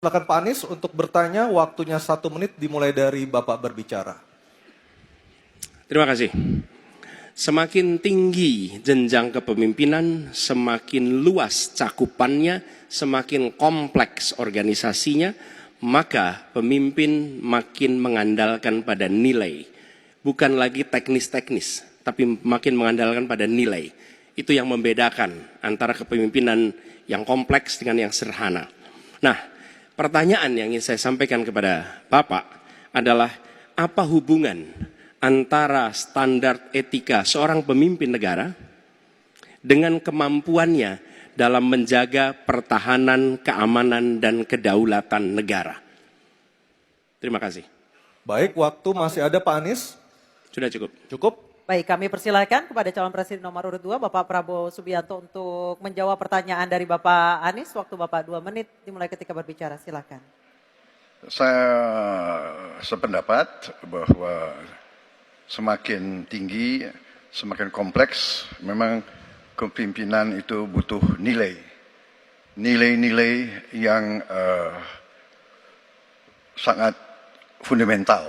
Silakan Pak Anies untuk bertanya, waktunya 1 menit dimulai dari Bapak berbicara. Terima kasih. Semakin tinggi jenjang kepemimpinan, semakin luas cakupannya, semakin kompleks organisasinya, maka pemimpin makin mengandalkan pada nilai. Bukan lagi teknis-teknis, tapi makin mengandalkan pada nilai. Itu yang membedakan antara kepemimpinan yang kompleks dengan yang sederhana. Nah, pertanyaan yang ingin saya sampaikan kepada Bapak adalah apa hubungan antara standar etika seorang pemimpin negara dengan kemampuannya dalam menjaga pertahanan, keamanan, dan kedaulatan negara. Terima kasih. Baik, waktu masih ada Pak Anies. Sudah cukup. Cukup? Baik, kami persilakan kepada calon presiden nomor urut 2, Bapak Prabowo Subianto untuk menjawab pertanyaan dari Bapak Anies. Waktu Bapak 2 menit dimulai ketika berbicara, silakan. Saya sependapat bahwa semakin tinggi, semakin kompleks, memang kepemimpinan itu butuh nilai. Nilai-nilai yang sangat fundamental.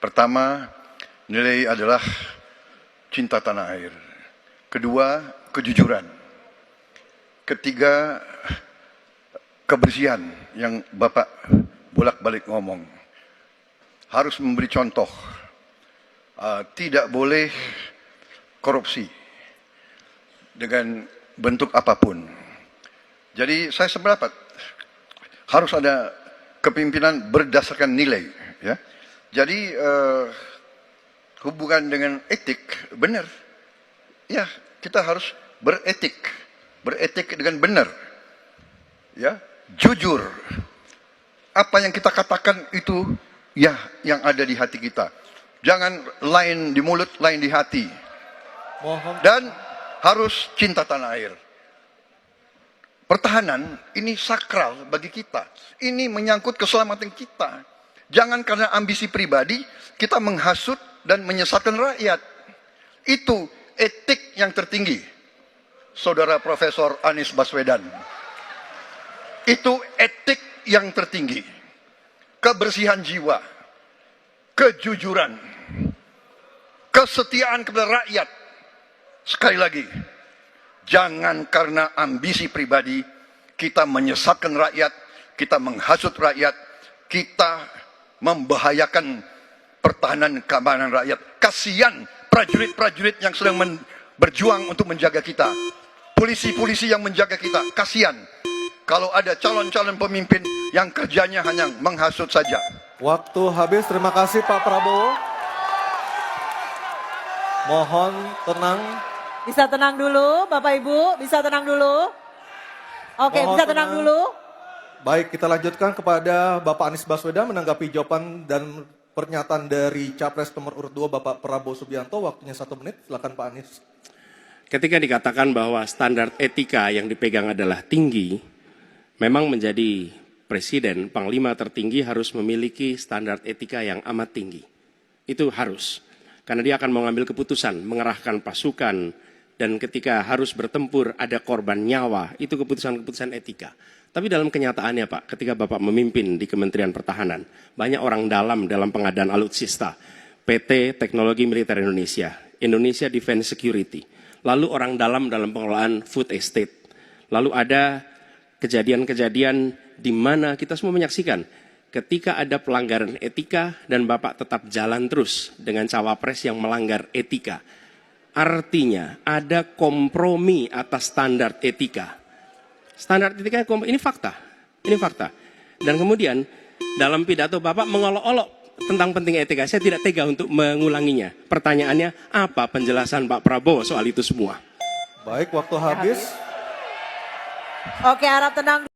Pertama, nilai adalah cinta tanah air. Kedua, kejujuran. Ketiga, kebersihan yang Bapak bolak-balik ngomong. Harus memberi contoh. Tidak boleh korupsi dengan bentuk apapun. Jadi saya sependapat harus ada kepemimpinan berdasarkan nilai. Ya. Jadi hubungan dengan etik benar. Ya, kita harus beretik dengan benar. Ya, jujur. Apa yang kita katakan itu ya yang ada di hati kita. Jangan lain di mulut, lain di hati. Dan harus cinta tanah air. Pertahanan ini sakral bagi kita. Ini menyangkut keselamatan kita. Jangan karena ambisi pribadi kita menghasut dan menyesatkan rakyat. Itu etik yang tertinggi. Saudara Profesor Anies Baswedan. Itu etik yang tertinggi. Kebersihan jiwa. Kejujuran, kesetiaan kepada rakyat. Sekali lagi, jangan karena ambisi pribadi kita menyesatkan rakyat, kita menghasut rakyat, kita membahayakan pertahanan keamanan rakyat. Kasihan prajurit-prajurit yang sedang berjuang untuk menjaga kita. Polisi-polisi yang menjaga kita, kasihan. Kalau ada calon-calon pemimpin yang kerjanya hanya menghasut saja. Waktu habis, terima kasih Pak Prabowo. Mohon tenang. Bisa tenang dulu, Bapak Ibu, bisa tenang dulu. Oke, Mohon bisa tenang dulu. Baik, kita lanjutkan kepada Bapak Anies Baswedan menanggapi jawaban dan pernyataan dari Capres nomor urut 2 Bapak Prabowo Subianto. Waktunya 1 menit, silakan Pak Anies. Ketika dikatakan bahwa standar etika yang dipegang adalah tinggi, memang menjadi presiden, panglima tertinggi harus memiliki standar etika yang amat tinggi. Itu harus. Karena dia akan mengambil keputusan, mengerahkan pasukan, dan ketika harus bertempur ada korban nyawa, itu keputusan-keputusan etika. Tapi dalam kenyataannya Pak, ketika Bapak memimpin di Kementerian Pertahanan, banyak orang dalam pengadaan alutsista, PT Teknologi Militer Indonesia, Indonesia Defense Security, lalu orang dalam pengelolaan food estate, lalu ada kejadian-kejadian di mana kita semua menyaksikan ketika ada pelanggaran etika dan Bapak tetap jalan terus dengan cawapres yang melanggar etika. Artinya ada kompromi atas standar etika. Standar etika ini fakta. Ini fakta. Dan kemudian dalam pidato Bapak mengolok-olok tentang pentingnya etika. Saya tidak tega untuk mengulanginya. Pertanyaannya, apa penjelasan Pak Prabowo soal itu semua? Baik, waktu habis. Oke, harap tenang.